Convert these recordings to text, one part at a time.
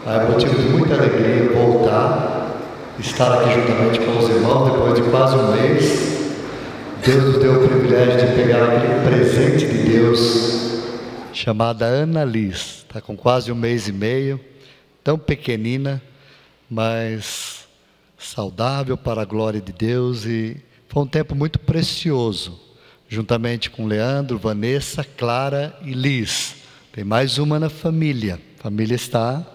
É motivo de muita alegria voltar, estar aqui juntamente com os irmãos depois de quase um mês. Deus nos deu o privilégio de pegar aquele presente de Deus chamada Ana Liz. Está com quase um mês e meio, tão pequenina, mas saudável para a glória de Deus, e foi um tempo muito precioso, juntamente com Leandro, Vanessa, Clara e Liz. Tem mais uma na família. A família está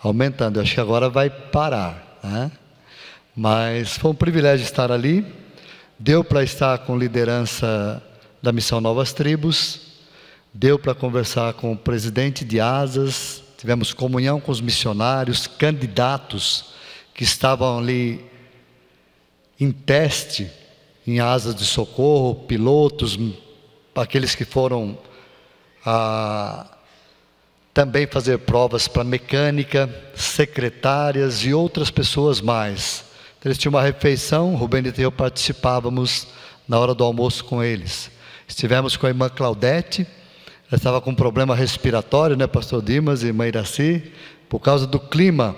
aumentando. Eu acho que agora vai parar, né? Mas foi um privilégio estar ali. Deu para estar com liderança da Missão Novas Tribos. Deu para conversar com o presidente de Asas. Tivemos comunhão com os missionários, candidatos que estavam ali em teste, em Asas de Socorro, pilotos, aqueles que foram também fazer provas para mecânica, secretárias e outras pessoas mais. Eles tinham uma refeição, Rubenito e eu participávamos na hora do almoço com eles. Estivemos com a irmã Claudete, ela estava com um problema respiratório, né, pastor Dimas e irmã Iraci, por causa do clima.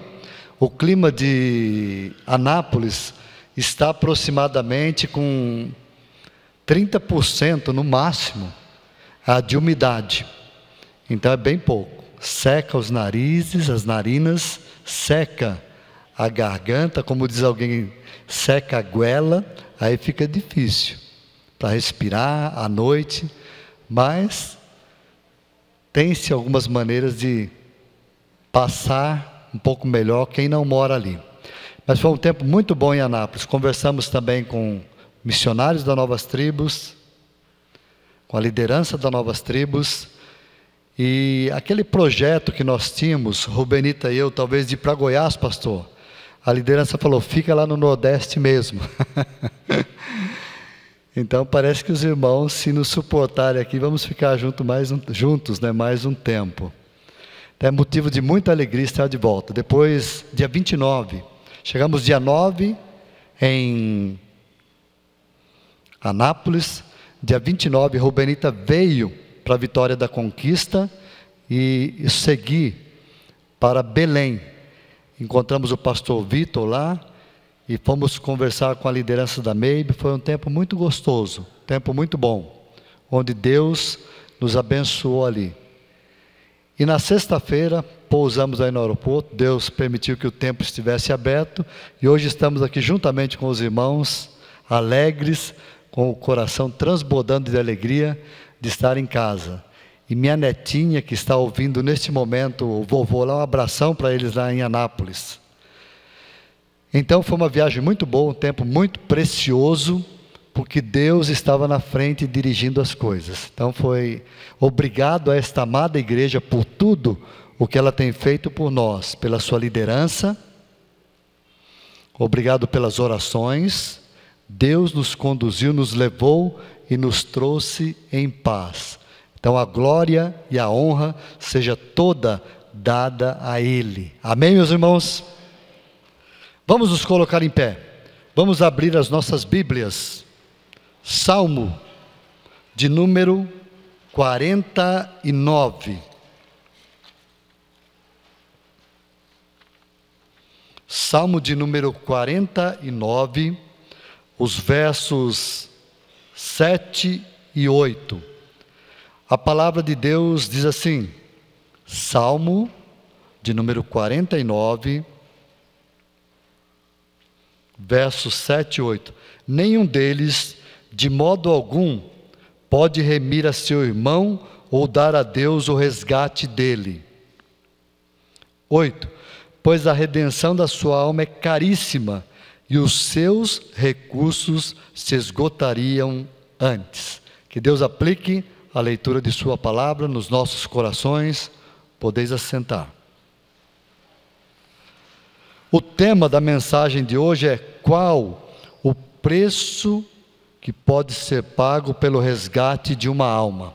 O clima de Anápolis está aproximadamente com 30% no máximo de umidade. Então é bem pouco. Seca os narizes, as narinas, seca a garganta, como diz alguém, seca a goela, aí fica difícil para respirar à noite, mas tem-se algumas maneiras de passar um pouco melhor quem não mora ali. Mas foi um tempo muito bom em Anápolis. Conversamos também com missionários da Novas Tribos, com a liderança da Novas Tribos, e aquele projeto que nós tínhamos, Rubenita e eu, talvez de ir para Goiás, pastor, a liderança falou, fica lá no Nordeste mesmo. Então parece que os irmãos, se nos suportarem aqui, vamos ficar juntos, né, mais um tempo. É motivo de muita alegria estar de volta. Depois, dia 29, chegamos dia 9 em Anápolis. Dia 29, Rubenita veio para a Vitória da Conquista e segui para Belém. Encontramos o pastor Vitor lá e fomos conversar com a liderança da MEIB. Foi um tempo muito gostoso, um tempo muito bom, onde Deus nos abençoou ali. E na sexta-feira, pousamos aí no aeroporto, Deus permitiu que o tempo estivesse aberto, e hoje estamos aqui juntamente com os irmãos, alegres, com o coração transbordando de alegria de estar em casa. E minha netinha, que está ouvindo neste momento, o vovô lá, um abração para eles lá em Anápolis. Então foi uma viagem muito boa, um tempo muito precioso, porque Deus estava na frente dirigindo as coisas. Então foi obrigado a esta amada igreja por tudo o que ela tem feito por nós, pela sua liderança, obrigado pelas orações. Deus nos conduziu, nos levou e nos trouxe em paz. Então a glória e a honra seja toda dada a Ele. Amém, meus irmãos? Vamos nos colocar em pé. Vamos abrir as nossas Bíblias. Salmo de número 49. Salmo de número 49, os versos 7 e 8. A palavra de Deus diz assim, Salmo de número 49, versos 7 e 8. Nenhum deles, de modo algum, pode remir a seu irmão ou dar a Deus o resgate dele. 8. Pois a redenção da sua alma é caríssima, e os seus recursos se esgotariam antes. Que Deus aplique a leitura de sua palavra nos nossos corações. Podeis assentar. O tema da mensagem de hoje é: qual o preço que pode ser pago pelo resgate de uma alma?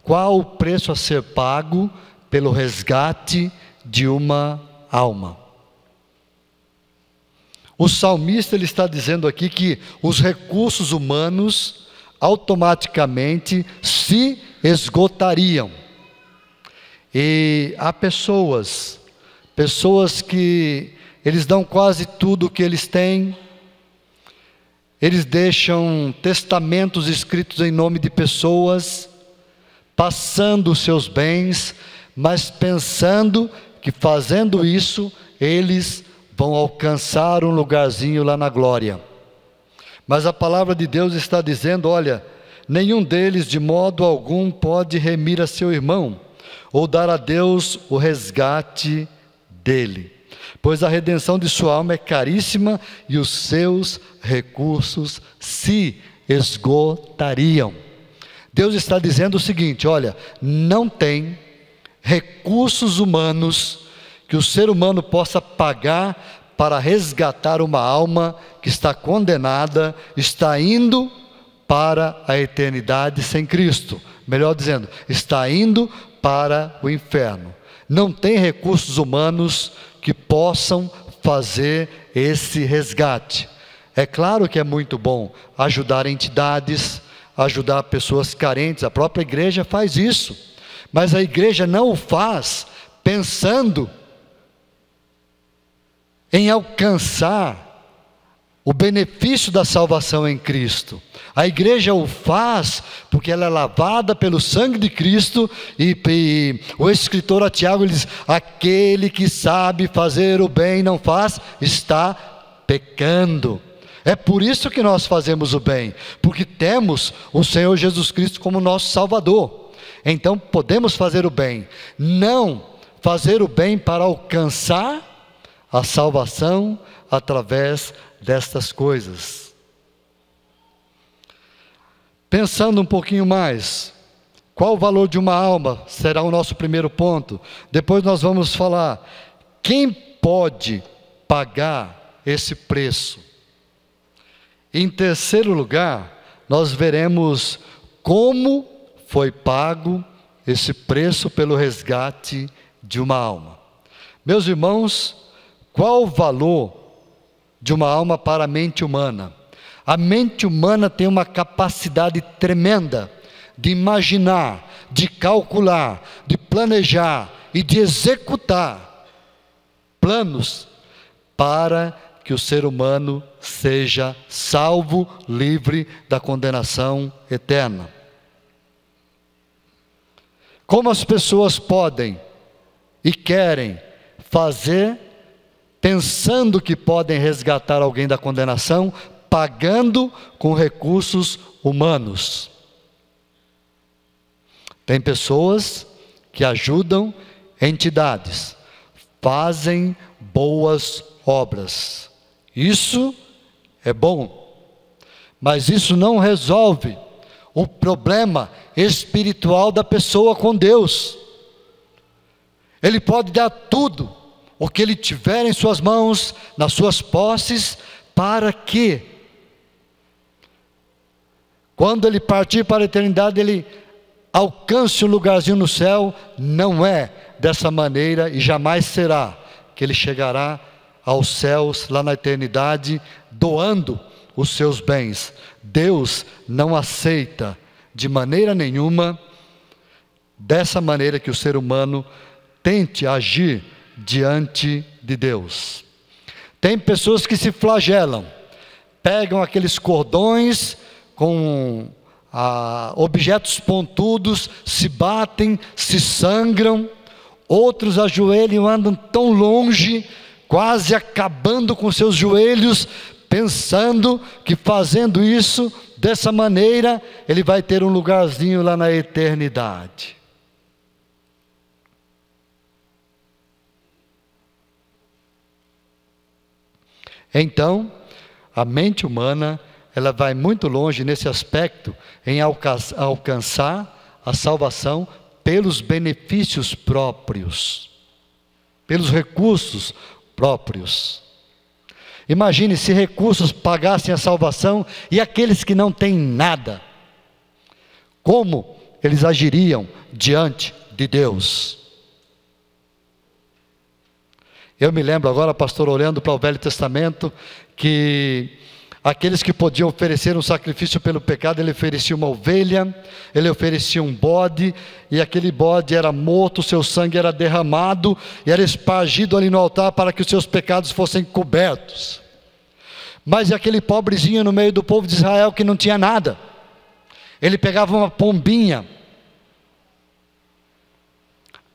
Qual o preço a ser pago pelo resgate de uma alma? O salmista ele está dizendo aqui que os recursos humanos automaticamente se esgotariam. E há pessoas pessoas que eles dão quase tudo o que eles têm, eles deixam testamentos escritos em nome de pessoas, passando os seus bens, mas pensando que fazendo isso, eles vão alcançar um lugarzinho lá na glória. Mas a palavra de Deus está dizendo, olha, nenhum deles de modo algum pode remir a seu irmão, ou dar a Deus o resgate dele, pois a redenção de sua alma é caríssima e os seus recursos se esgotariam. Deus está dizendo o seguinte, olha, não tem recursos humanos que o ser humano possa pagar para resgatar uma alma que está condenada, está indo para a eternidade sem Cristo. Melhor dizendo, está indo para o inferno. Não tem recursos humanos que possam fazer esse resgate. É claro que é muito bom ajudar entidades, ajudar pessoas carentes, a própria igreja faz isso, mas a igreja não o faz pensando em alcançar o benefício da salvação em Cristo. A igreja o faz porque ela é lavada pelo sangue de Cristo, e o escritor a Tiago diz, aquele que sabe fazer o bem e não faz, está pecando. É por isso que nós fazemos o bem, porque temos o Senhor Jesus Cristo como nosso Salvador. Então podemos fazer o bem, não fazer o bem para alcançar a salvação através destas coisas. Pensando um pouquinho mais, qual o valor de uma alma será o nosso primeiro ponto. Depois nós vamos falar, quem pode pagar esse preço? Em terceiro lugar, nós veremos como foi pago esse preço pelo resgate de uma alma. Meus irmãos, qual o valor de uma alma para a mente humana? A mente humana tem uma capacidade tremenda de imaginar, de calcular, de planejar e de executar planos para que o ser humano seja salvo, livre da condenação eterna. Como as pessoas podem e querem fazer, pensando que podem resgatar alguém da condenação, pagando com recursos humanos. Tem pessoas que ajudam entidades, fazem boas obras. Isso é bom, mas isso não resolve o problema espiritual da pessoa com Deus. Ele pode dar tudo o que ele tiver em suas mãos, nas suas posses, para que, quando ele partir para a eternidade, ele alcance um lugarzinho no céu. Não é dessa maneira e jamais será que ele chegará aos céus, lá na eternidade, doando os seus bens. Deus não aceita de maneira nenhuma dessa maneira que o ser humano tente agir diante de Deus. Tem pessoas que se flagelam, pegam aqueles cordões com objetos pontudos, se batem, se sangram. Outros ajoelham e andam tão longe, quase acabando com seus joelhos, pensando que fazendo isso, dessa maneira, ele vai ter um lugarzinho lá na eternidade. Então, a mente humana, ela vai muito longe nesse aspecto, em alcançar a salvação pelos benefícios próprios, pelos recursos próprios. Imagine se recursos pagassem a salvação e aqueles que não têm nada, como eles agiriam diante de Deus? Eu me lembro agora, pastor, olhando para o Velho Testamento, que Aqueles que podiam oferecer um sacrifício pelo pecado, ele oferecia uma ovelha, ele oferecia um bode, e aquele bode era morto, seu sangue era derramado, e era espargido ali no altar para que os seus pecados fossem cobertos. Mas aquele pobrezinho no meio do povo de Israel que não tinha nada, ele pegava uma pombinha,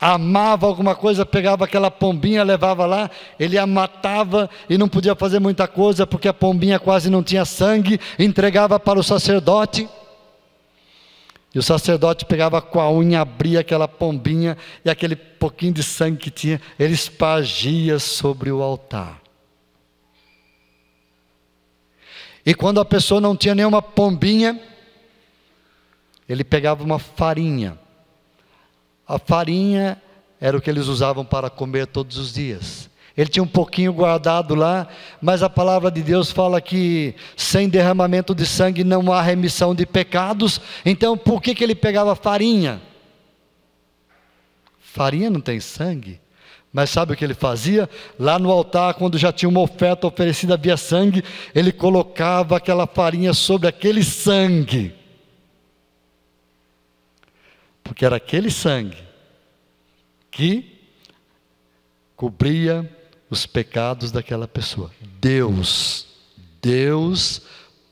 amava alguma coisa, pegava aquela pombinha, levava lá, ele a matava e não podia fazer muita coisa, porque a pombinha quase não tinha sangue, entregava para o sacerdote, e o sacerdote pegava com a unha, abria aquela pombinha, e aquele pouquinho de sangue que tinha, ele espargia sobre o altar. E quando a pessoa não tinha nenhuma pombinha, ele pegava uma farinha. A farinha era o que eles usavam para comer todos os dias. Ele tinha um pouquinho guardado lá, mas a palavra de Deus fala que sem derramamento de sangue não há remissão de pecados. Então por que ele pegava farinha? Farinha não tem sangue. Mas sabe o que ele fazia? Lá no altar, quando já tinha uma oferta oferecida via sangue, ele colocava aquela farinha sobre aquele sangue. Porque era aquele sangue que cobria os pecados daquela pessoa. Deus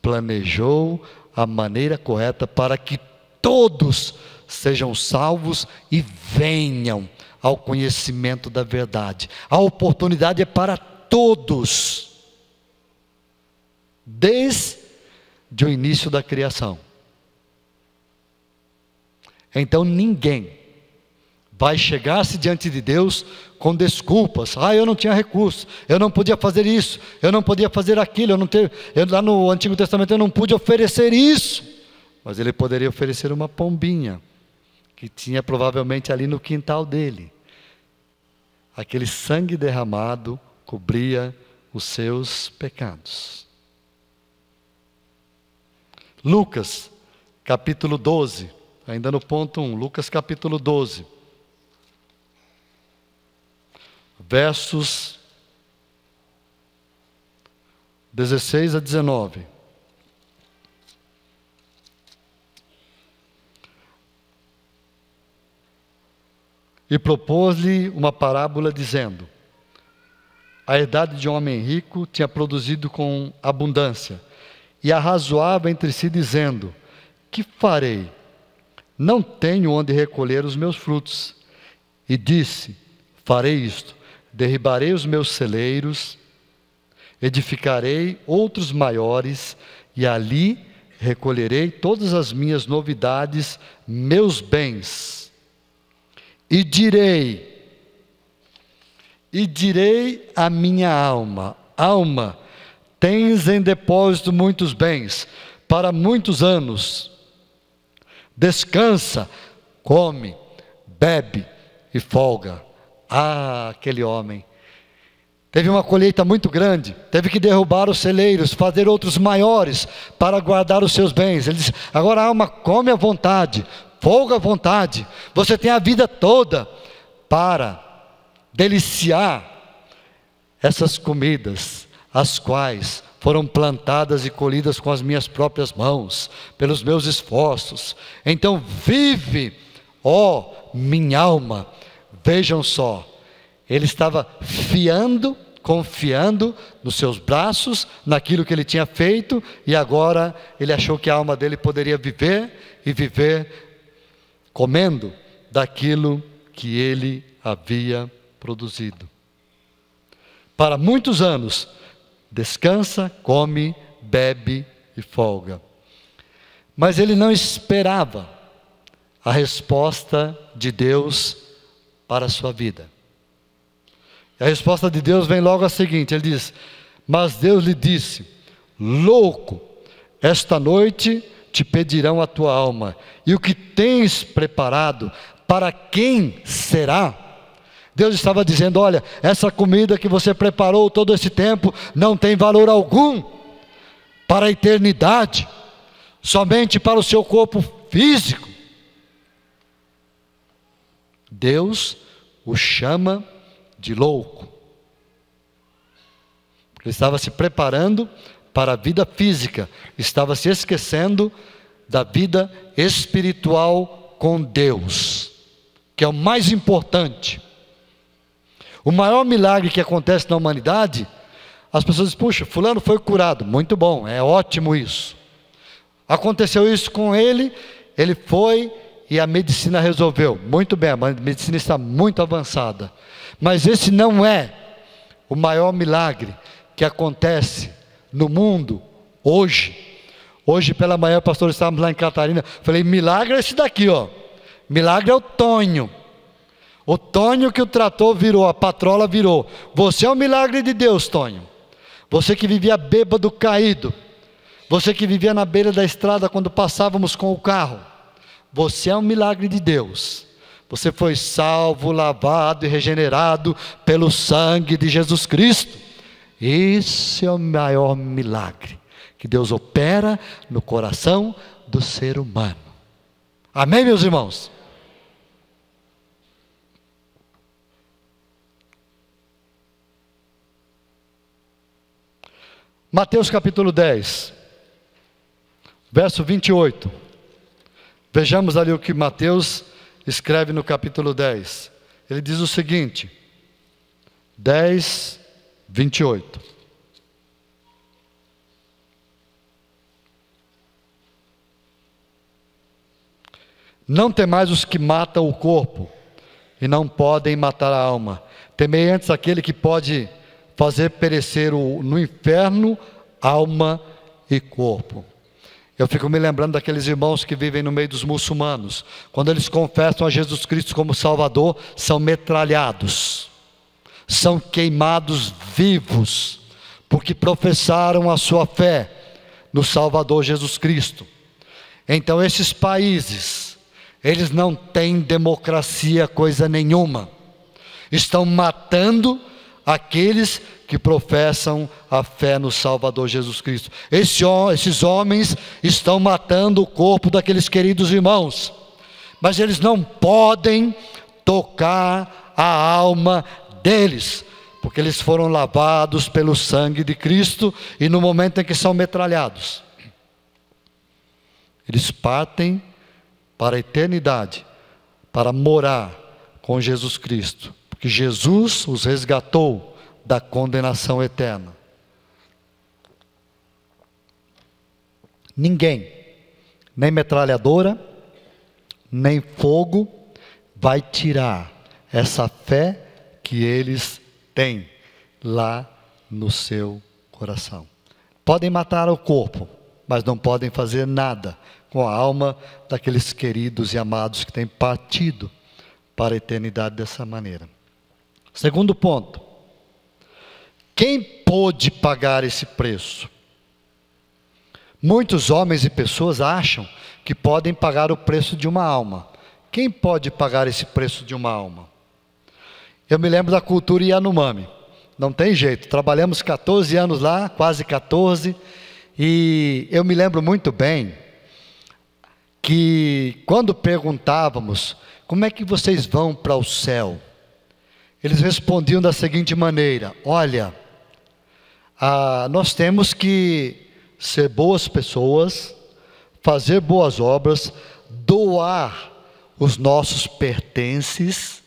planejou a maneira correta para que todos sejam salvos e venham ao conhecimento da verdade. A oportunidade é para todos, desde o início da criação. Então ninguém vai chegar-se diante de Deus com desculpas. Eu não tinha recurso, eu não podia fazer isso, eu não podia fazer aquilo, lá no Antigo Testamento eu não pude oferecer isso. Mas ele poderia oferecer uma pombinha, que tinha provavelmente ali no quintal dele. Aquele sangue derramado cobria os seus pecados. Lucas, capítulo 12. Ainda no ponto 1, Lucas capítulo 12, versos 16 a 19. E propôs-lhe uma parábola dizendo: a herdade de um homem rico tinha produzido com abundância, e arrazoava entre si dizendo: que farei? Não tenho onde recolher os meus frutos. E disse: farei isto, derribarei os meus celeiros, edificarei outros maiores, e ali recolherei todas as minhas novidades, meus bens. E direi à minha alma: alma, tens em depósito muitos bens, para muitos anos. Descansa, come, bebe e folga. Aquele homem teve uma colheita muito grande, teve que derrubar os celeiros, fazer outros maiores para guardar os seus bens. Ele disse: agora alma, come à vontade, folga à vontade, você tem a vida toda para deliciar essas comidas, as quais foram plantadas e colhidas com as minhas próprias mãos, pelos meus esforços. Então vive, ó minha alma. Vejam só, ele estava confiando nos seus braços, naquilo que ele tinha feito, e agora ele achou que a alma dele poderia viver, e viver comendo daquilo que ele havia produzido. Para muitos anos, descansa, come, bebe e folga. Mas ele não esperava a resposta de Deus para a sua vida. E a resposta de Deus vem logo a seguinte, ele diz: mas Deus lhe disse: louco, esta noite te pedirão a tua alma, e o que tens preparado, para quem será? Deus estava dizendo: olha, essa comida que você preparou todo esse tempo não tem valor algum para a eternidade, somente para o seu corpo físico. Deus o chama de louco. Ele estava se preparando para a vida física, estava se esquecendo da vida espiritual com Deus, que é o mais importante. O maior milagre que acontece na humanidade, as pessoas dizem, puxa, fulano foi curado, muito bom, é ótimo isso. Aconteceu isso com ele, ele foi e a medicina resolveu, muito bem, a medicina está muito avançada. Mas esse não é o maior milagre que acontece no mundo hoje. Hoje pela manhã, pastor, estávamos lá em Catarina, falei, milagre é esse daqui, ó. Milagre é o Tonho. O Tonho que o trator virou, a patrola virou. Você é um milagre de Deus, Tonho. Você que vivia bêbado, caído. Você que vivia na beira da estrada quando passávamos com o carro. Você é um milagre de Deus. Você foi salvo, lavado e regenerado pelo sangue de Jesus Cristo. Esse é o maior milagre que Deus opera no coração do ser humano. Amém, meus irmãos? Mateus capítulo 10, verso 28. Vejamos ali o que Mateus escreve no capítulo 10. Ele diz o seguinte, 10, 28. Não temais os que matam o corpo e não podem matar a alma. Temei antes aquele que pode fazer perecer no inferno alma e corpo. Eu fico me lembrando daqueles irmãos que vivem no meio dos muçulmanos. Quando eles confessam a Jesus Cristo como Salvador, são metralhados, são queimados vivos, porque professaram a sua fé no Salvador Jesus Cristo. Então esses países, eles não têm democracia coisa nenhuma, estão matando aqueles que professam a fé no Salvador Jesus Cristo. Esses homens estão matando o corpo daqueles queridos irmãos, mas eles não podem tocar a alma deles, porque eles foram lavados pelo sangue de Cristo, e no momento em que são metralhados, eles partem para a eternidade, para morar com Jesus Cristo, porque Jesus os resgatou da condenação eterna. Ninguém, nem metralhadora, nem fogo, vai tirar essa fé que eles têm lá no seu coração. Podem matar o corpo, mas não podem fazer nada com a alma daqueles queridos e amados que têm partido para a eternidade dessa maneira. Segundo ponto, quem pôde pagar esse preço? Muitos homens e pessoas acham que podem pagar o preço de uma alma. Quem pode pagar esse preço de uma alma? Eu me lembro da cultura Yanomami. Não tem jeito, trabalhamos 14 anos lá, quase 14, e eu me lembro muito bem que quando perguntávamos, como é que vocês vão para o céu? Eles respondiam da seguinte maneira, olha, nós temos que ser boas pessoas, fazer boas obras, doar os nossos pertences.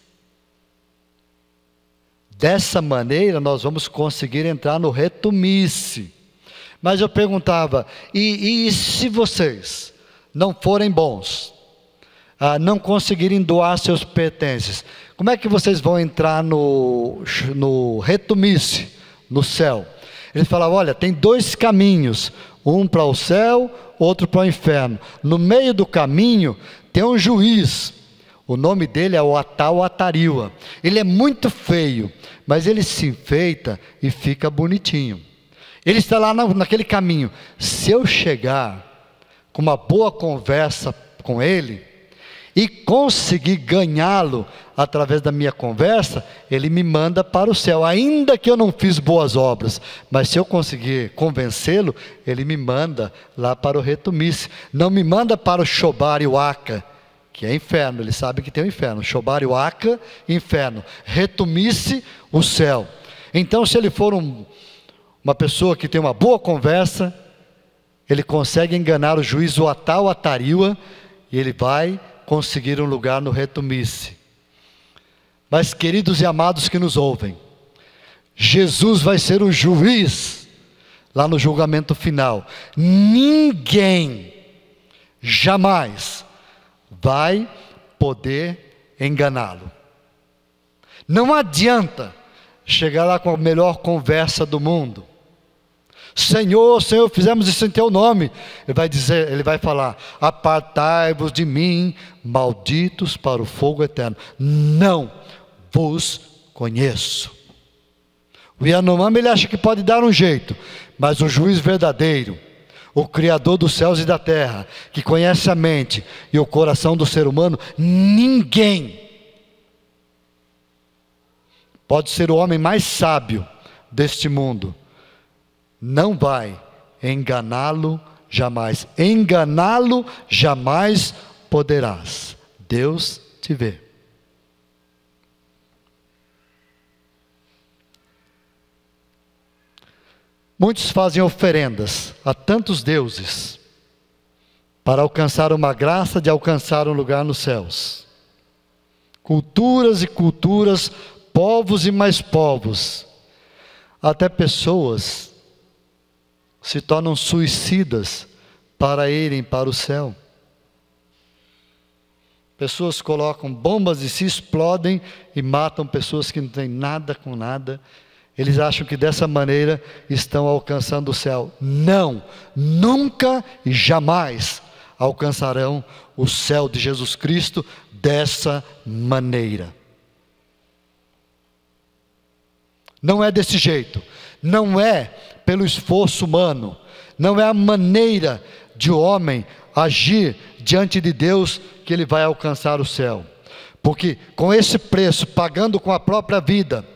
Dessa maneira nós vamos conseguir entrar no retumice. Mas eu perguntava, e se vocês não forem bons, não conseguirem doar seus pertences, como é que vocês vão entrar no retumice, no céu? Ele falava, olha, tem dois caminhos, um para o céu, outro para o inferno. No meio do caminho tem um juiz, o nome dele é o Atariwa. Ele é muito feio, mas ele se enfeita e fica bonitinho. Ele está lá naquele caminho. Se eu chegar com uma boa conversa com ele e conseguir ganhá-lo através da minha conversa, ele me manda para o céu, ainda que eu não fiz boas obras, mas se eu conseguir convencê-lo, ele me manda lá para o retumice, não me manda para o Shobariwaka, que é inferno. Ele sabe que tem o inferno, Shobariwaka, inferno, retumice, o céu. Então se ele for Uma pessoa que tem uma boa conversa, ele consegue enganar o juiz o Atau Atariua, e ele vai conseguir um lugar no retumice. Mas, queridos e amados que nos ouvem, Jesus vai ser o juiz lá no julgamento final. Ninguém jamais vai poder enganá-lo. Não adianta chegar lá com a melhor conversa do mundo. Senhor, Senhor, fizemos isso em teu nome. Ele vai falar: apartai-vos de mim, malditos para o fogo eterno. Não vos conheço. O Yanomami, ele acha que pode dar um jeito, mas o juiz verdadeiro, o Criador dos céus e da terra, que conhece a mente e o coração do ser humano, ninguém pode ser o homem mais sábio deste mundo, não vai enganá-lo jamais. Enganá-lo jamais poderás. Deus te vê. Muitos fazem oferendas a tantos deuses para alcançar uma graça de alcançar um lugar nos céus. Culturas e culturas, povos e mais povos, até pessoas se tornam suicidas para irem para o céu. Pessoas colocam bombas e se explodem e matam pessoas que não têm nada com nada. Eles acham que dessa maneira estão alcançando o céu. Não, nunca e jamais alcançarão o céu de Jesus Cristo dessa maneira. Não é desse jeito, não é pelo esforço humano, não é a maneira de o homem agir diante de Deus que ele vai alcançar o céu. Porque com esse preço, pagando com a própria vida,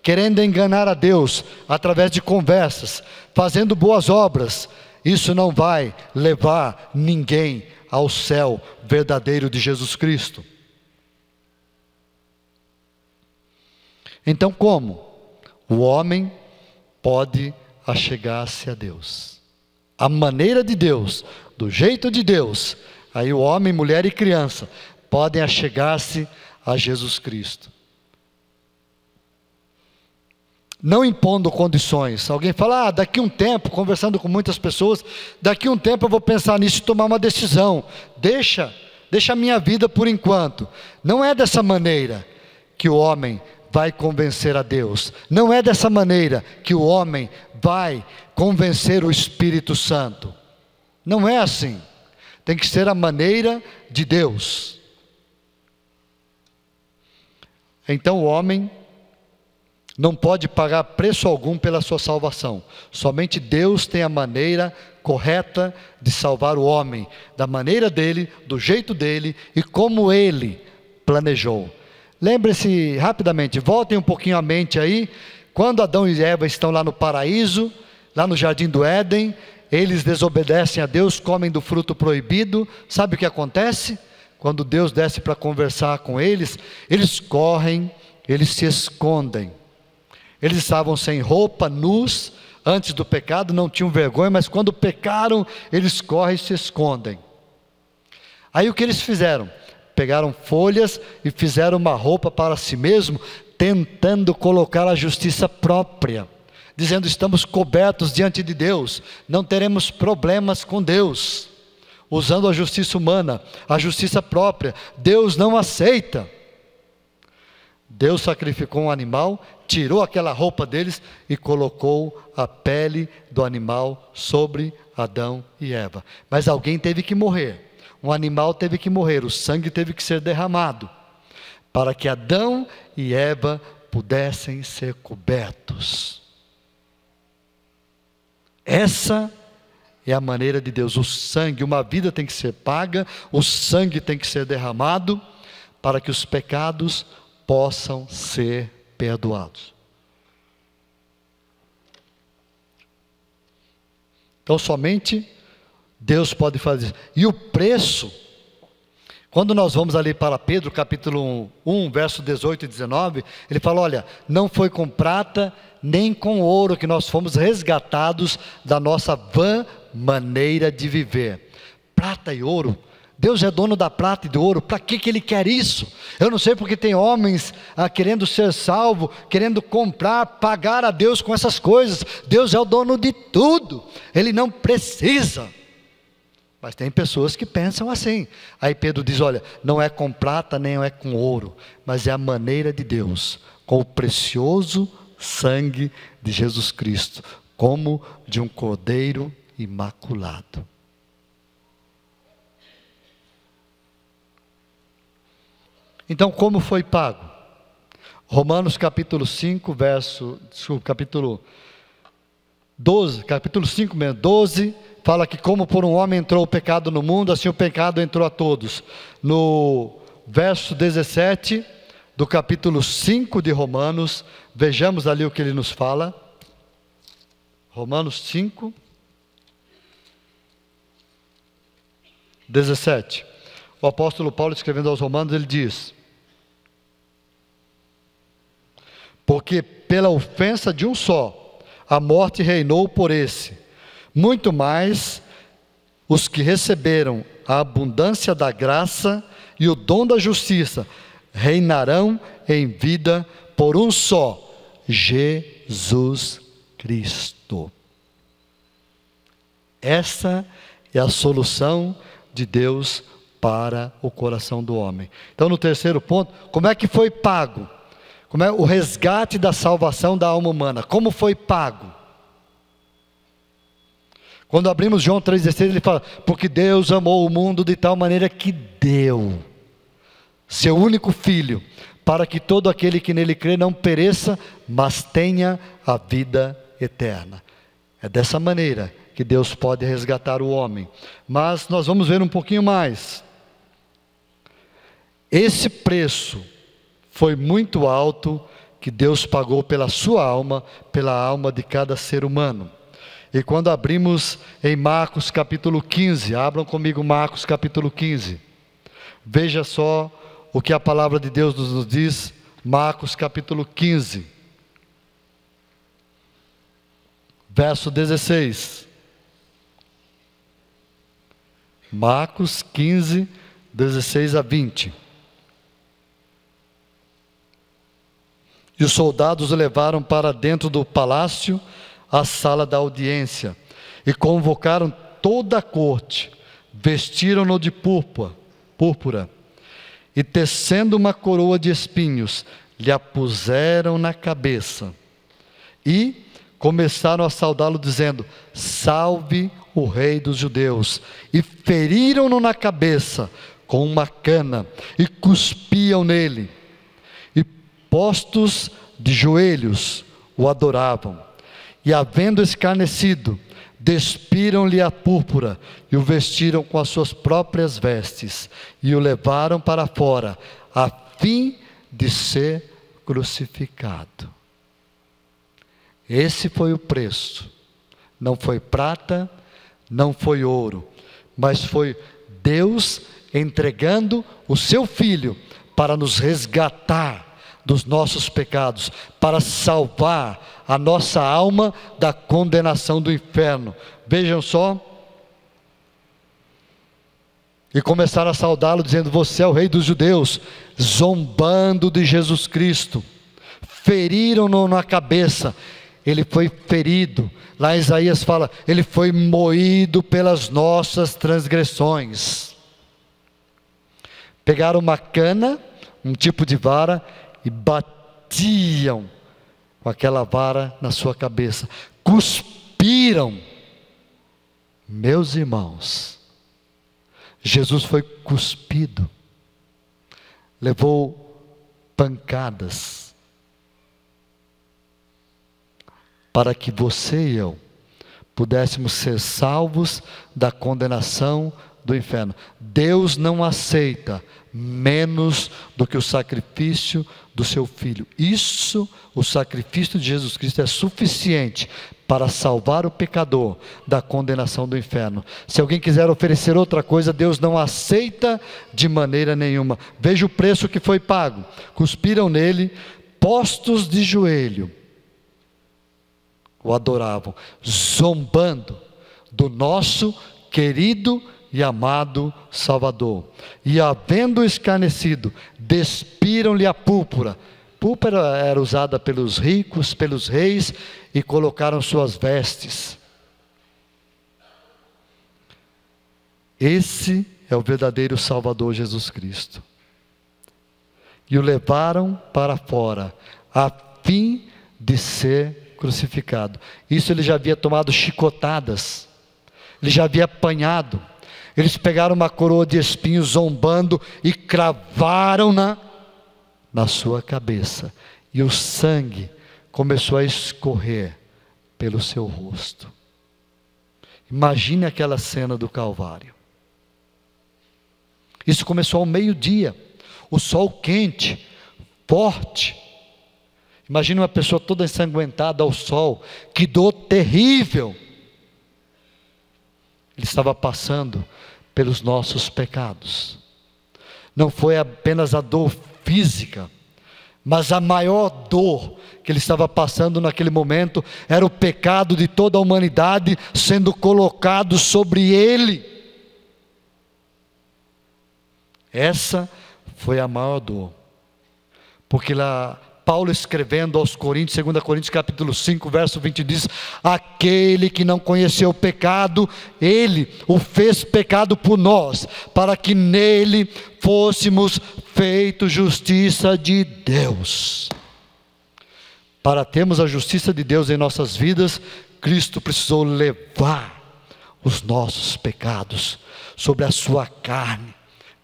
querendo enganar a Deus através de conversas, fazendo boas obras, isso não vai levar ninguém ao céu verdadeiro de Jesus Cristo. Então, como o homem pode achegar-se a Deus? A maneira de Deus, do jeito de Deus, aí o homem, mulher e criança podem achegar-se a Jesus Cristo. Não impondo condições. Alguém fala: daqui um tempo, conversando com muitas pessoas, daqui um tempo eu vou pensar nisso e tomar uma decisão. Deixa a minha vida por enquanto. Não é dessa maneira que o homem vai convencer a Deus. Não é dessa maneira que o homem vai convencer o Espírito Santo. Não é assim. Tem que ser a maneira de Deus. Então o homem não pode pagar preço algum pela sua salvação. Somente Deus tem a maneira correta de salvar o homem, da maneira dele, do jeito dele e como ele planejou. Lembre-se rapidamente, voltem um pouquinho a mente aí, quando Adão e Eva estão lá no paraíso, lá no jardim do Éden, eles desobedecem a Deus, comem do fruto proibido. Sabe o que acontece? Quando Deus desce para conversar com eles, eles correm, eles se escondem. Eles estavam sem roupa, nus, antes do pecado, não tinham vergonha, mas quando pecaram, eles correm e se escondem. Aí o que eles fizeram? Pegaram folhas e fizeram uma roupa para si mesmo, tentando colocar a justiça própria, dizendo: estamos cobertos diante de Deus, não teremos problemas com Deus, usando a justiça humana, a justiça própria. Deus não aceita. Deus sacrificou um animal, tirou aquela roupa deles e colocou a pele do animal sobre Adão e Eva. Mas alguém teve que morrer. Um animal teve que morrer, o sangue teve que ser derramado, para que Adão e Eva pudessem ser cobertos. Essa é a maneira de Deus. O sangue, uma vida tem que ser paga, o sangue tem que ser derramado, para que os pecados possam ser perdoados. Então somente Deus pode fazer isso. E o preço, quando nós vamos ali para Pedro, capítulo 1, verso 18 e 19, ele fala: olha, não foi com prata, nem com ouro, que nós fomos resgatados da nossa vã maneira de viver. Prata e ouro, Deus é dono da prata e do ouro. Para que Ele quer isso? Eu não sei, porque tem homens querendo ser salvo, querendo comprar, pagar a Deus com essas coisas. Deus é o dono de tudo, Ele não precisa. Mas tem pessoas que pensam assim. Aí Pedro diz, olha, não é com prata nem é com ouro, mas é a maneira de Deus, com o precioso sangue de Jesus Cristo, como de um cordeiro imaculado. Então, como foi pago? Romanos capítulo 5, capítulo 12, capítulo 5 mesmo, 12, fala que como por um homem entrou o pecado no mundo, assim o pecado entrou a todos. No verso 17 do capítulo 5 de Romanos, vejamos ali o que ele nos fala. Romanos 5, 17. O apóstolo Paulo, escrevendo aos Romanos, ele diz: porque pela ofensa de um só, a morte reinou por esse, muito mais os que receberam a abundância da graça e o dom da justiça, reinarão em vida por um só, Jesus Cristo. Essa é a solução de Deus para o coração do homem. Então, no terceiro ponto, como é que foi pago? Como é o resgate da salvação da alma humana? Como foi pago? Quando abrimos João 3,16, ele fala, porque Deus amou o mundo de tal maneira que deu seu único Filho, para que todo aquele que nele crê não pereça, mas tenha a vida eterna. É dessa maneira que Deus pode resgatar o homem. Mas nós vamos ver um pouquinho mais. Esse preço foi muito alto que Deus pagou pela sua alma, pela alma de cada ser humano. E quando abrimos em Marcos capítulo 15, abram comigo Marcos capítulo 15. Veja só o que a palavra de Deus nos diz, Marcos capítulo 15, verso 16. Marcos 15, 16 a 20. E os soldados o levaram para dentro do palácio, a sala da audiência, e convocaram toda a corte, vestiram-no de púrpura, e tecendo uma coroa de espinhos, lhe a puseram na cabeça, e começaram a saudá-lo dizendo, salve o rei dos judeus, e feriram-no na cabeça com uma cana, e cuspiam nele, postos de joelhos, o adoravam. E havendo escarnecido, despiram-lhe a púrpura, e o vestiram com as suas próprias vestes, e o levaram para fora, a fim de ser crucificado. Esse foi o preço. Não foi prata, não foi ouro, mas foi Deus entregando o seu Filho para nos resgatar dos nossos pecados, para salvar a nossa alma da condenação do inferno. Vejam só. E começaram a saudá-lo dizendo, você é o rei dos judeus, zombando de Jesus Cristo. Feriram-no na cabeça. Ele foi ferido. Lá Isaías fala, ele foi moído pelas nossas transgressões. Pegaram uma cana, um tipo de vara, e batiam com aquela vara na sua cabeça. Cuspiram. Meus irmãos, Jesus foi cuspido, levou pancadas, para que você e eu pudéssemos ser salvos da condenação do inferno. Deus não aceita menos do que o sacrifício do seu Filho. Isso, o sacrifício de Jesus Cristo é suficiente para salvar o pecador da condenação do inferno. Se alguém quiser oferecer outra coisa, Deus não aceita de maneira nenhuma. Veja o preço que foi pago. Cuspiram nele, postos de joelho, o adoravam, zombando do nosso querido e amado Salvador. E havendo escarnecido, despiram-lhe a púrpura. Púrpura era usada pelos ricos, pelos reis, e colocaram suas vestes. Esse é o verdadeiro Salvador Jesus Cristo. E o levaram para fora, a fim de ser crucificado. Isso ele já havia tomado chicotadas, ele já havia apanhado. Eles pegaram uma coroa de espinhos zombando e cravaram-na na sua cabeça. E o sangue começou a escorrer pelo seu rosto. Imagine aquela cena do Calvário. Isso começou ao meio-dia, o sol quente, forte. Imagine uma pessoa toda ensanguentada ao sol, que dor terrível. Ele estava passando pelos nossos pecados. Não foi apenas a dor física, mas a maior dor que ele estava passando naquele momento era o pecado de toda a humanidade sendo colocado sobre ele. Essa foi a maior dor. Porque lá Paulo escrevendo aos Coríntios, 2 Coríntios capítulo 5, verso 20 diz: aquele que não conheceu o pecado, ele o fez pecado por nós, para que nele fôssemos feitos justiça de Deus. Para termos a justiça de Deus em nossas vidas, Cristo precisou levar os nossos pecados sobre a sua carne,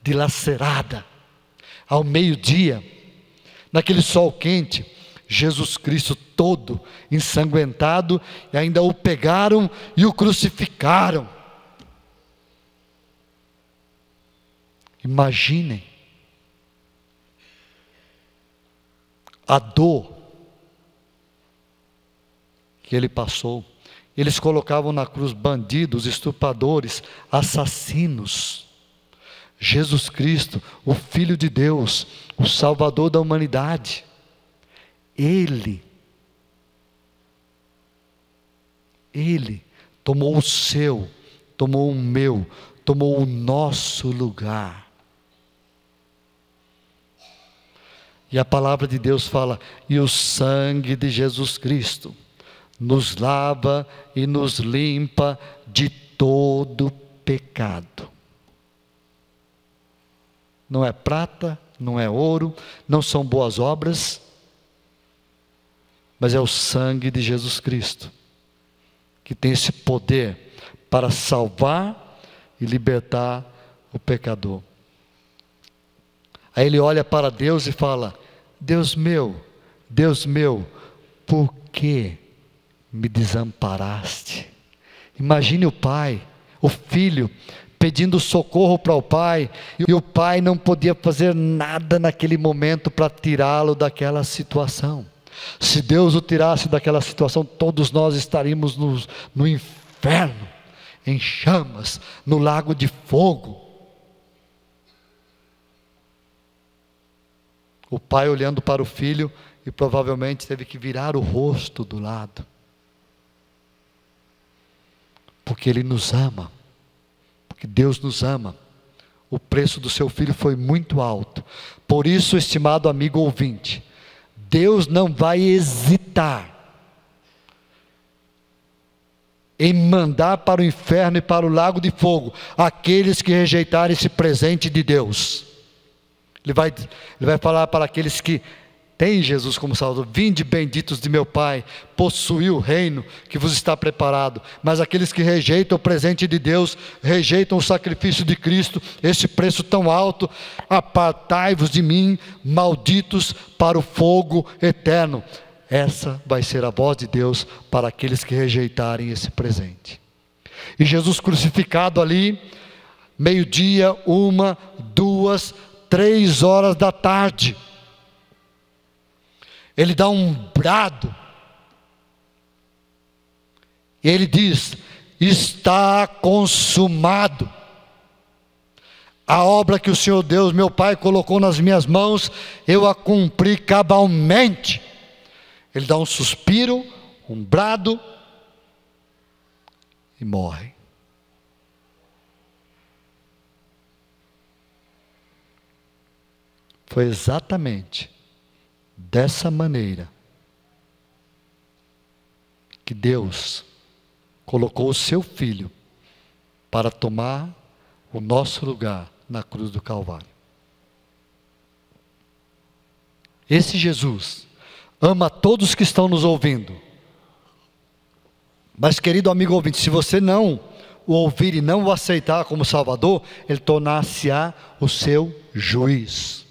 dilacerada. Ao meio-dia, naquele sol quente, Jesus Cristo todo ensanguentado, e ainda o pegaram e o crucificaram. Imaginem a dor que ele passou. Eles colocavam na cruz bandidos, estupradores, assassinos. Jesus Cristo, o Filho de Deus, o Salvador da humanidade, Ele tomou o seu, tomou o meu, tomou o nosso lugar. E a palavra de Deus fala: e o sangue de Jesus Cristo nos lava e nos limpa de todo pecado. Não é prata, não é ouro, não são boas obras, mas é o sangue de Jesus Cristo, que tem esse poder para salvar e libertar o pecador. Aí ele olha para Deus e fala: Deus meu, por que me desamparaste? Imagine o pai, o filho, pedindo socorro para o pai, e o pai não podia fazer nada naquele momento para tirá-lo daquela situação. Se Deus o tirasse daquela situação, todos nós estaríamos no inferno, em chamas, no lago de fogo. O pai olhando para o filho, e provavelmente teve que virar o rosto do lado, porque Ele nos ama. Que Deus nos ama. O preço do seu filho foi muito alto. Por isso, estimado amigo ouvinte, Deus não vai hesitar em mandar para o inferno e para o lago de fogo aqueles que rejeitarem esse presente de Deus. Ele vai falar para aqueles que têm Jesus como Salvador: vinde benditos de meu Pai, possuí o reino que vos está preparado. Mas aqueles que rejeitam o presente de Deus, rejeitam o sacrifício de Cristo, esse preço tão alto, apartai-vos de mim, malditos, para o fogo eterno. Essa vai ser a voz de Deus para aqueles que rejeitarem esse presente. E Jesus crucificado ali, meio-dia, 1, 2, 3 horas da tarde. Ele dá um brado, e ele diz: está consumado. A obra que o Senhor Deus, meu Pai, colocou nas minhas mãos, eu a cumpri cabalmente. Ele dá um suspiro, um brado e morrem. Foi exatamente dessa maneira que Deus colocou o seu Filho para tomar o nosso lugar na cruz do Calvário. Esse Jesus ama todos que estão nos ouvindo. Mas, querido amigo ouvinte, se você não o ouvir e não o aceitar como Salvador, ele tornar-se-á o seu juiz.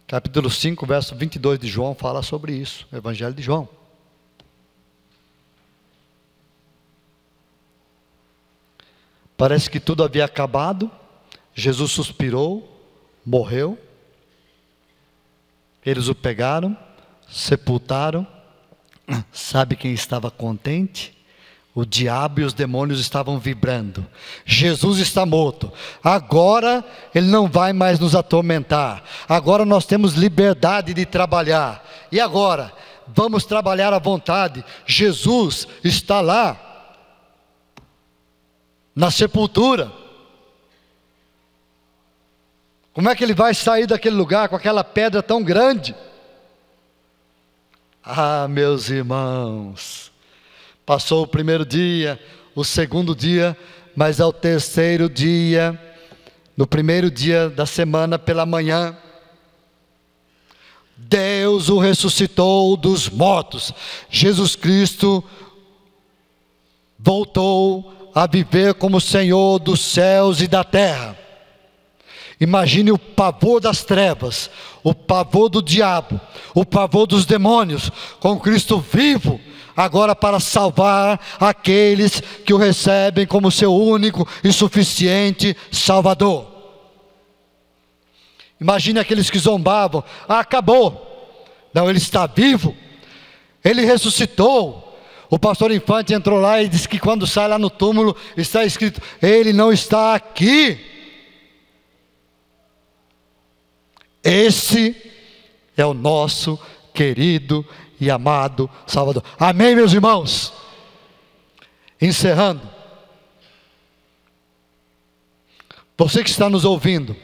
Capítulo 5, verso 22 de João fala sobre isso, o Evangelho de João. Parece que tudo havia acabado, Jesus suspirou, morreu, eles o pegaram, sepultaram. Sabe quem estava contente? O diabo e os demônios estavam vibrando. Jesus está morto. Agora ele não vai mais nos atormentar. Agora nós temos liberdade de trabalhar. E agora? Vamos trabalhar à vontade. Jesus está lá, na sepultura. Como é que ele vai sair daquele lugar com aquela pedra tão grande? Ah, meus irmãos, passou o primeiro dia, o segundo dia, mas ao terceiro dia, no primeiro dia da semana pela manhã, Deus o ressuscitou dos mortos. Jesus Cristo voltou a viver como Senhor dos céus e da terra. Imagine o pavor das trevas, o pavor do diabo, o pavor dos demônios, com Cristo vivo, agora para salvar aqueles que o recebem como seu único e suficiente Salvador. Imagine aqueles que zombavam: ah, acabou. Não, ele está vivo, ele ressuscitou. O pastor Infante entrou lá e disse que quando sai lá no túmulo, está escrito: ele não está aqui. Esse é o nosso querido e amado Salvador. Amém, meus irmãos? Encerrando. Você que está nos ouvindo,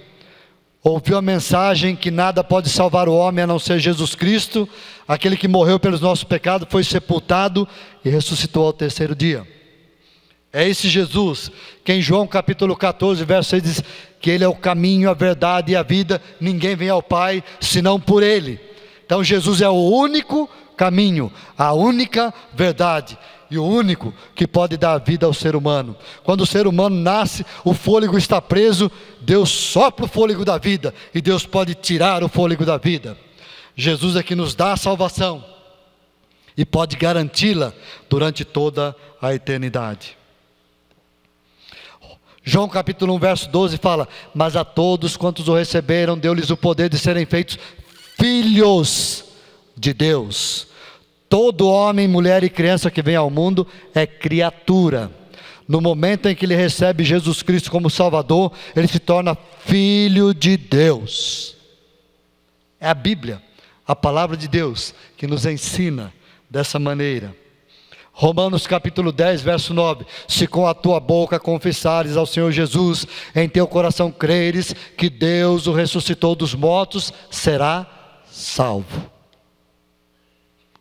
ouviu a mensagem que nada pode salvar o homem a não ser Jesus Cristo, aquele que morreu pelos nossos pecados, foi sepultado e ressuscitou ao terceiro dia. É esse Jesus que em João capítulo 14, verso 6 diz que Ele é o caminho, a verdade e a vida. Ninguém vem ao Pai senão por Ele. Então Jesus é o único caminho, a única verdade e o único que pode dar vida ao ser humano. Quando o ser humano nasce, o fôlego está preso, Deus sopra o fôlego da vida e Deus pode tirar o fôlego da vida. Jesus é que nos dá a salvação e pode garanti-la durante toda a eternidade. João capítulo 1, verso 12 fala: mas a todos quantos o receberam, deu-lhes o poder de serem feitos filhos de Deus. Todo homem, mulher e criança que vem ao mundo é criatura. No momento em que ele recebe Jesus Cristo como Salvador, ele se torna filho de Deus. É a Bíblia, a palavra de Deus, que nos ensina dessa maneira. Romanos capítulo 10, verso 9: se com a tua boca confessares ao Senhor Jesus, em teu coração creres que Deus o ressuscitou dos mortos, será salvo.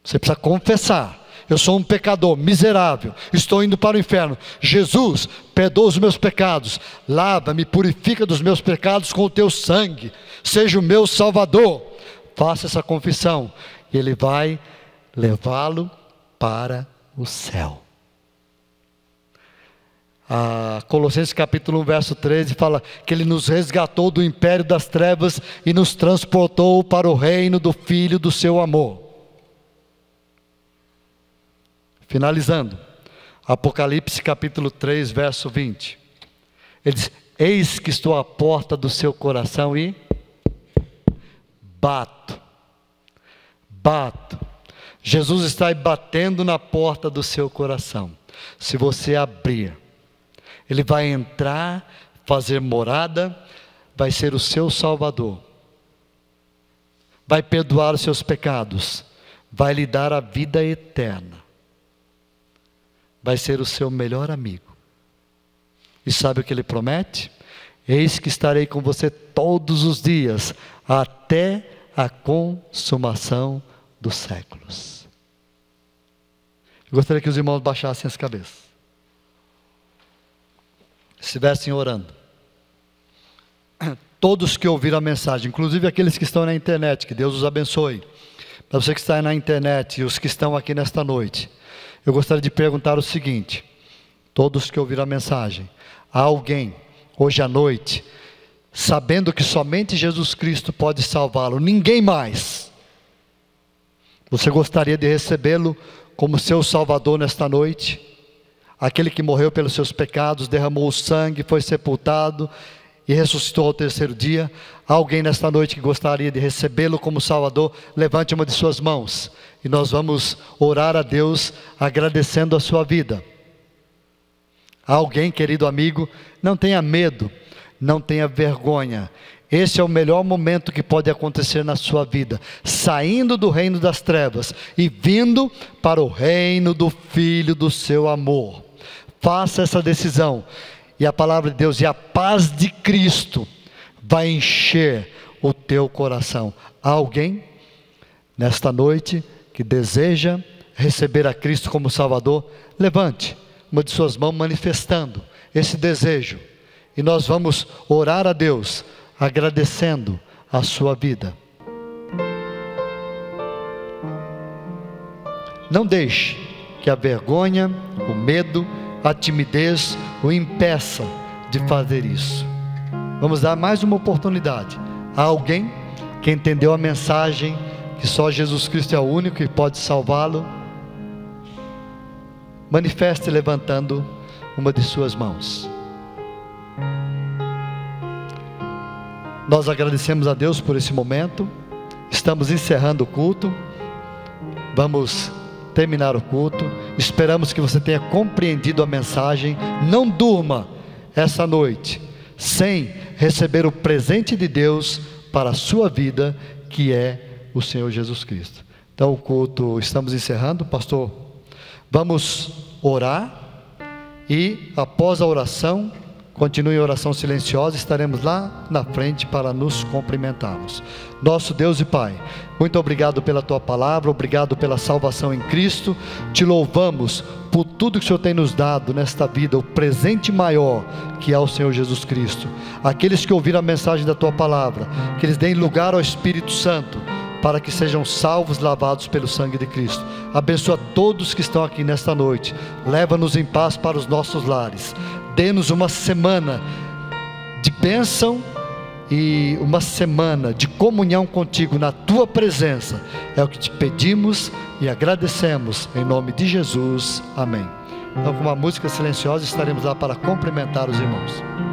Você precisa confessar: eu sou um pecador miserável, estou indo para o inferno. Jesus, perdoa os meus pecados, lava-me, purifica dos meus pecados com o teu sangue, seja o meu Salvador. Faça essa confissão e Ele vai levá-lo para o céu. Colossenses capítulo 1, verso 13 fala que Ele nos resgatou do império das trevas e nos transportou para o reino do Filho do seu amor. Finalizando, Apocalipse capítulo 3, verso 20. Ele diz: eis que estou à porta do seu coração e bato. Jesus está aí batendo na porta do seu coração. Se você abrir, Ele vai entrar, fazer morada, vai ser o seu Salvador, vai perdoar os seus pecados, vai lhe dar a vida eterna, vai ser o seu melhor amigo. E sabe o que ele promete? Eis que estarei com você todos os dias, até a consumação dos séculos. Eu gostaria que os irmãos baixassem as cabeças, estivessem orando. Todos que ouviram a mensagem, inclusive aqueles que estão na internet, que Deus os abençoe. Para você que está aí na internet e os que estão aqui nesta noite, eu gostaria de perguntar o seguinte: todos que ouviram a mensagem, há alguém hoje à noite, sabendo que somente Jesus Cristo pode salvá-lo, ninguém mais, você gostaria de recebê-lo como seu Salvador nesta noite? Aquele que morreu pelos seus pecados, derramou o sangue, foi sepultado e ressuscitou ao terceiro dia. Há alguém nesta noite que gostaria de recebê-lo como Salvador? Levante uma de suas mãos e nós vamos orar a Deus agradecendo a sua vida. Há alguém, querido amigo, não tenha medo, não tenha vergonha. Esse é o melhor momento que pode acontecer na sua vida, saindo do reino das trevas e vindo para o reino do Filho do seu amor. Faça essa decisão e a palavra de Deus e a paz de Cristo vai encher o teu coração. Há alguém nesta noite que deseja receber a Cristo como Salvador? Levante uma de suas mãos manifestando esse desejo e nós vamos orar a Deus agradecendo a sua vida. Não deixe que a vergonha, o medo, a timidez o impeça de fazer isso. Vamos dar mais uma oportunidade. Há alguém que entendeu a mensagem que só Jesus Cristo é o único que pode salvá-lo? Manifeste levantando uma de suas mãos. Nós agradecemos a Deus por esse momento. Estamos encerrando o culto. Vamos terminar o culto. Esperamos que você tenha compreendido a mensagem. Não durma essa noite sem receber o presente de Deus para a sua vida, que é o Senhor Jesus Cristo. Então o culto estamos encerrando, pastor. Vamos orar e após a oração, continue em oração silenciosa, estaremos lá na frente para nos cumprimentarmos. Nosso Deus e Pai, muito obrigado pela Tua palavra, obrigado pela salvação em Cristo, te louvamos por tudo que o Senhor tem nos dado nesta vida, o presente maior que é o Senhor Jesus Cristo. Aqueles que ouviram a mensagem da Tua palavra, que eles deem lugar ao Espírito Santo, para que sejam salvos, lavados pelo sangue de Cristo. Abençoa todos que estão aqui nesta noite, leva-nos em paz para os nossos lares, dê-nos uma semana de bênção e uma semana de comunhão contigo na Tua presença, é o que te pedimos e agradecemos, em nome de Jesus, amém. Então com uma música silenciosa estaremos lá para cumprimentar os irmãos.